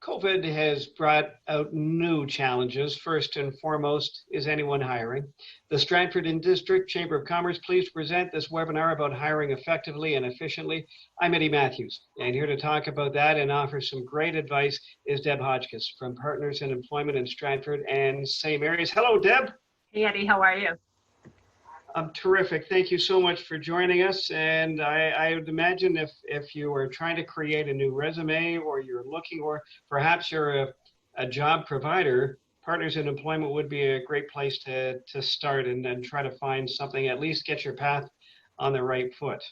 COVID has brought out new challenges. First and foremost, is anyone hiring? The Stratford and District Chamber of Commerce pleased to present this webinar about hiring effectively and efficiently. I'm Eddie Matthews, and here to talk about that and offer some great advice is Deb Hotchkiss from Partners in Employment in Stratford and St. Mary's. Hello, Deb. Hey, Eddie, how are you? I'm terrific. Thank you so much for joining us. And I would imagine if you are trying to create a new resume or you're looking, or perhaps you're a job provider, Partners in Employment would be a great place to start and try to find something, at least get your path on the right foot.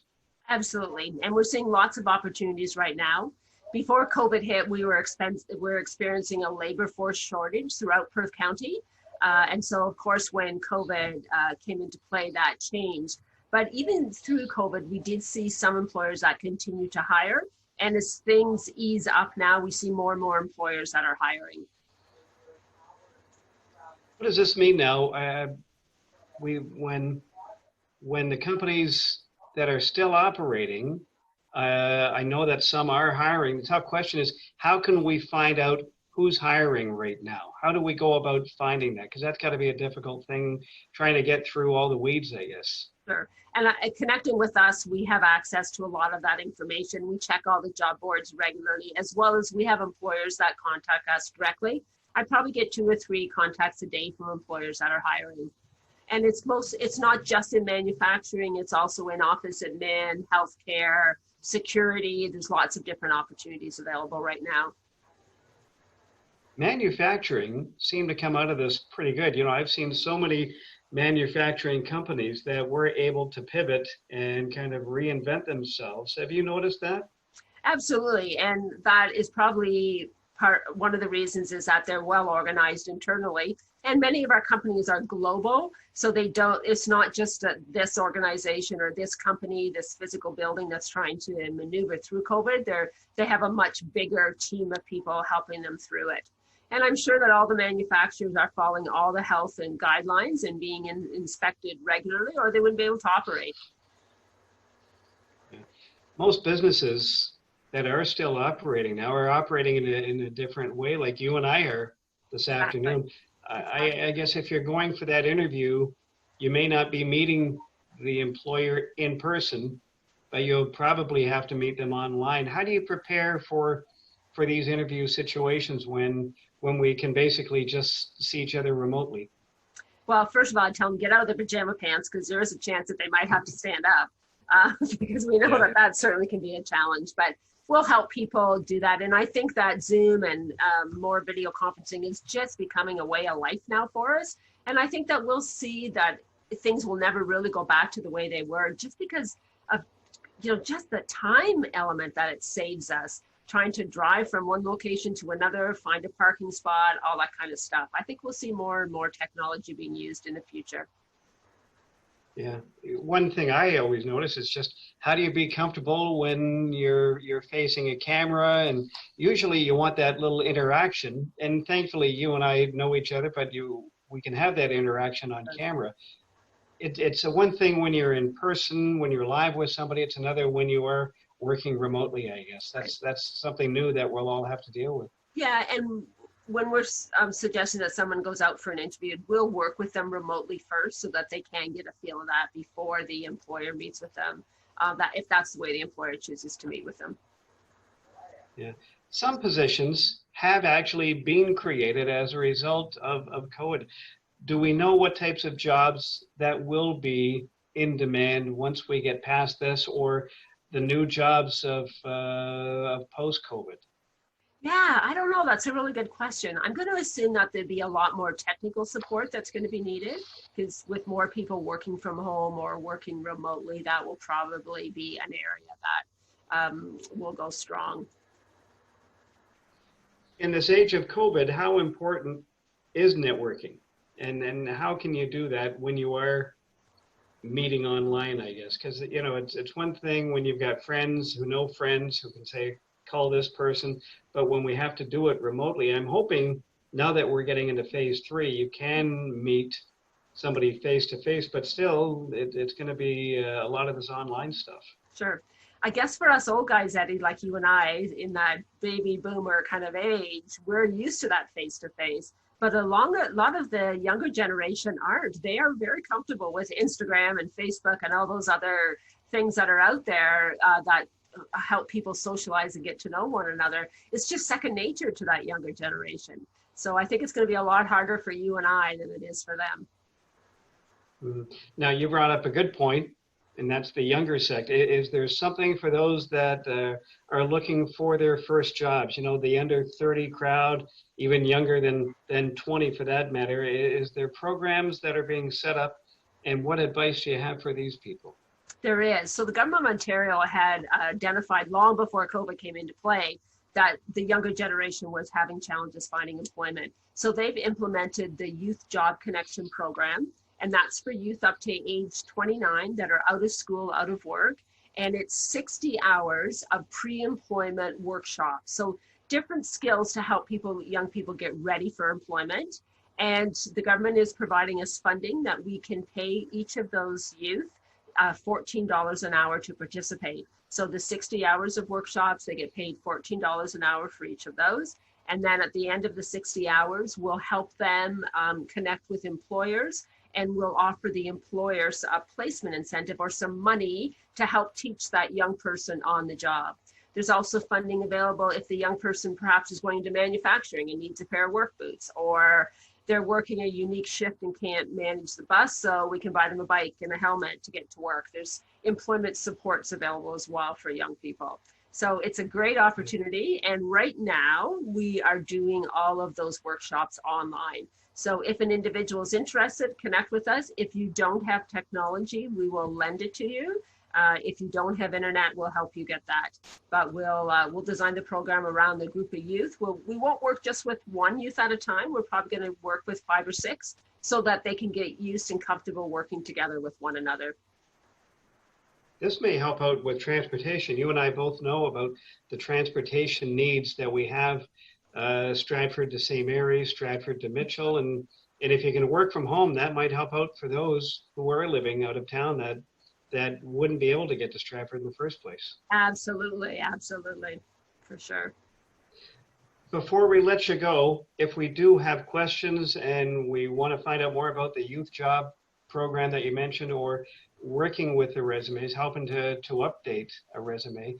Absolutely. And we're seeing lots of opportunities right now. Before COVID hit, we were experiencing a labor force shortage throughout Perth County. And so, of course, when COVID came into play, that changed. But even through COVID, we did see some employers that continue to hire. And as things ease up now, we see more and more employers that are hiring. What does this mean now? When the companies that are still operating, I know that some are hiring. The tough question is, how can we find out who's hiring right now? How do we go about finding that? Because that's got to be a difficult thing, trying to get through all the weeds, I guess. Sure. And connecting with us, we have access to a lot of that information. We check all the job boards regularly, as well as we have employers that contact us directly. I probably get 2 or 3 contacts a day from employers that are hiring. And it's not just in manufacturing, it's also in office admin, healthcare, security. There's lots of different opportunities available right now. Manufacturing seemed to come out of this pretty good. You know, I've seen so many manufacturing companies that were able to pivot and kind of reinvent themselves. Have you noticed that? Absolutely. And that is probably one of the reasons is that they're well organized internally. And many of our companies are global. So it's not just this organization or this company, this physical building that's trying to maneuver through COVID. They have a much bigger team of people helping them through it. And I'm sure that all the manufacturers are following all the health and guidelines and being inspected regularly, or they wouldn't be able to operate. Most businesses that are still operating now are operating in a different way, like you and I are this afternoon. I guess if you're going for that interview, you may not be meeting the employer in person, but you'll probably have to meet them online. How do you prepare for these interview situations when we can basically just see each other remotely? Well, first of all, I tell them get out of their pajama pants, because there is a chance that they might have to stand up, because we know that certainly can be a challenge, but we'll help people do that. And I think that Zoom and more video conferencing is just becoming a way of life now for us. And I think that we'll see that things will never really go back to the way they were, just because of, just the time element that it saves us, trying to drive from one location to another, find a parking spot, all that kind of stuff. I think we'll see more and more technology being used in the future. Yeah, one thing I always notice is just how do you be comfortable when you're facing a camera, and usually you want that little interaction. And thankfully, you and I know each other, but we can have that interaction on camera. It's a one thing when you're in person, when you're live with somebody. It's another when you are working remotely, I guess. That's something new that we'll all have to deal with. Yeah, and when we're suggesting that someone goes out for an interview, we'll work with them remotely first so that they can get a feel of that before the employer meets with them, if that's the way the employer chooses to meet with them. Yeah, some positions have actually been created as a result of COVID. Do we know what types of jobs that will be in demand once we get past this, or the new jobs of post-COVID? Yeah, I don't know. That's a really good question. I'm going to assume that there'd be a lot more technical support that's going to be needed, because with more people working from home or working remotely, that will probably be an area that will go strong. In this age of COVID, how important is networking? And how can you do that when you are meeting online, I guess? Because, it's one thing when you've got friends who know friends who can say, call this person, but when we have to do it remotely, I'm hoping now that we're getting into phase 3, you can meet somebody face to face, but still it's going to be a lot of this online stuff. Sure. I guess for us old guys, Eddie, like you and I, in that baby boomer kind of age, we're used to that face-to-face. But a lot of the younger generation aren't. They are very comfortable with Instagram and Facebook and all those other things that are out there that help people socialize and get to know one another. It's just second nature to that younger generation. So I think it's going to be a lot harder for you and I than it is for them. Now, you brought up a good point, and that's the younger sector. Is there something for those that are looking for their first jobs? You know, the under 30 crowd, even younger than 20 for that matter. Is there programs that are being set up, and what advice do you have for these people? There is. So the government of Ontario had identified long before COVID came into play that the younger generation was having challenges finding employment. So they've implemented the Youth Job Connection program, and that's for youth up to age 29 that are out of school, out of work. And it's 60 hours of pre-employment workshops. So different skills to help young people get ready for employment. And the government is providing us funding that we can pay each of those youth $14 an hour to participate. So the 60 hours of workshops, they get paid $14 an hour for each of those. And then at the end of the 60 hours, we'll help them connect with employers, and we'll offer the employers a placement incentive or some money to help teach that young person on the job. There's also funding available if the young person perhaps is going to manufacturing and needs a pair of work boots, or they're working a unique shift and can't manage the bus, so we can buy them a bike and a helmet to get to work. There's employment supports available as well for young people. So it's a great opportunity. And right now we are doing all of those workshops online. So if an individual is interested, connect with us. If you don't have technology, we will lend it to you. If you don't have internet, we'll help you get that. But we'll design the program around the group of youth. We won't work just with one youth at a time. We're probably going to work with 5 or 6 so that they can get used and comfortable working together with one another. This may help out with transportation. You and I both know about the transportation needs that we have, Stratford to St. Mary's, Stratford to Mitchell. And if you can work from home, that might help out for those who are living out of town that wouldn't be able to get to Stratford in the first place. Absolutely, absolutely, for sure. Before we let you go, if we do have questions and we want to find out more about the youth job program that you mentioned, or working with the resumes, helping to update a resume,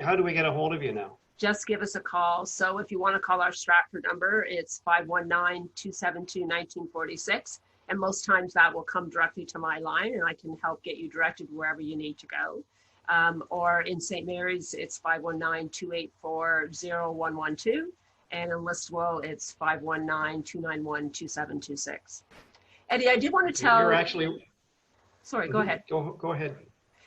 how do we get a hold of you now? Just give us a call. So if you want to call our Stratford number, it's 519-272-1946. And most times that will come directly to my line, and I can help get you directed wherever you need to go. Or in St. Mary's, it's 519-284-0112. And in Listowel, it's 519-291-2726. Eddie, I did want to tell... You're actually... Sorry, go ahead. Go ahead.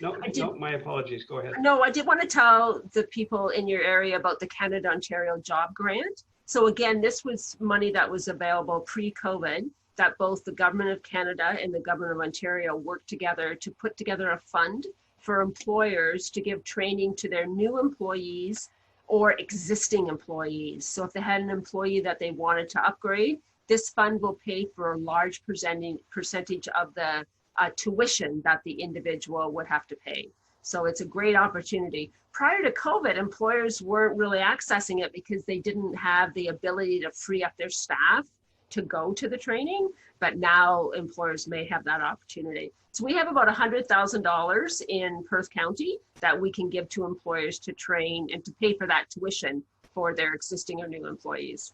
No, my apologies. Go ahead. No, I did want to tell the people in your area about the Canada-Ontario Job Grant. So again, this was money that was available pre-COVID, that both the Government of Canada and the Government of Ontario worked together to put together a fund for employers to give training to their new employees or existing employees. So if they had an employee that they wanted to upgrade, this fund will pay for a large percentage of the tuition that the individual would have to pay. So it's a great opportunity. Prior to COVID, employers weren't really accessing it because they didn't have the ability to free up their staff to go to the training, but now employers may have that opportunity. So we have about $100,000 in Perth County that we can give to employers to train and to pay for that tuition for their existing or new employees.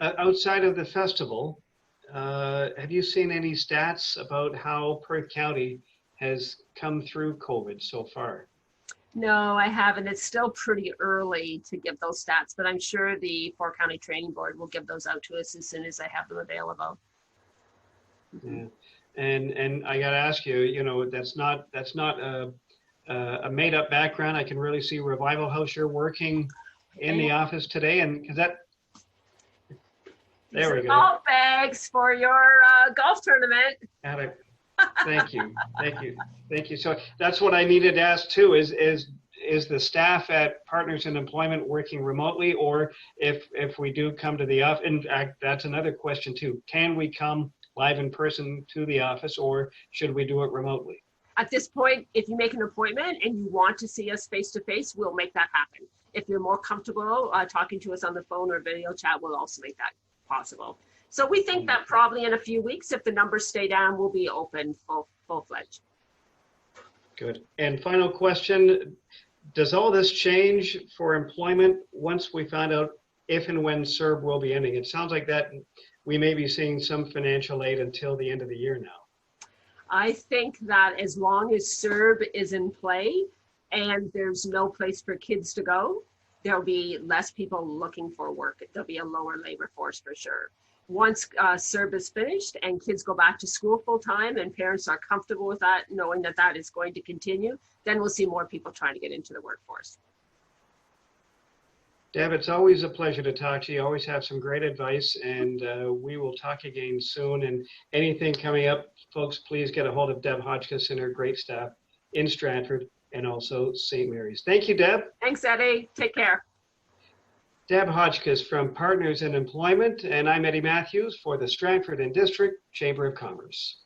Outside of the festival, have you seen any stats about how Perth County has come through COVID so far? No, I haven't. It's still pretty early to give those stats, but I'm sure the 4 County Training Board will give those out to us as soon as I have them available. Yeah, and I got to ask you, you know, that's not a made-up background. I can really see Revival House. You're working in the office today, and because that. There we go. Golf bags for your golf tournament. Thank you. So that's what I needed to ask too, is the staff at Partners in Employment working remotely, or if we do come to the office, in fact, that's another question too. Can we come live in person to the office, or should we do it remotely? At this point, if you make an appointment and you want to see us face to face, we'll make that happen. If you're more comfortable talking to us on the phone or video chat, we'll also make that possible. So we think that probably in a few weeks, if the numbers stay down, we'll be open full-fledged. Good. And final question, does all this change for employment once we find out if and when CERB will be ending? It sounds like that we may be seeing some financial aid until the end of the year now. I think that as long as CERB is in play and there's no place for kids to go, there'll be less people looking for work. There'll be a lower labor force for sure. Once CERB is finished and kids go back to school full time and parents are comfortable with that, knowing that that is going to continue, then we'll see more people trying to get into the workforce. Deb, it's always a pleasure to talk to you. You always have some great advice, and we will talk again soon. And anything coming up, folks, please get a hold of Deb Hotchkiss and her great staff in Stratford and also St. Mary's. Thank you, Deb. Thanks, Eddie. Take care. Deb Hotchkiss from Partners in Employment, and I'm Eddie Matthews for the Stratford and District Chamber of Commerce.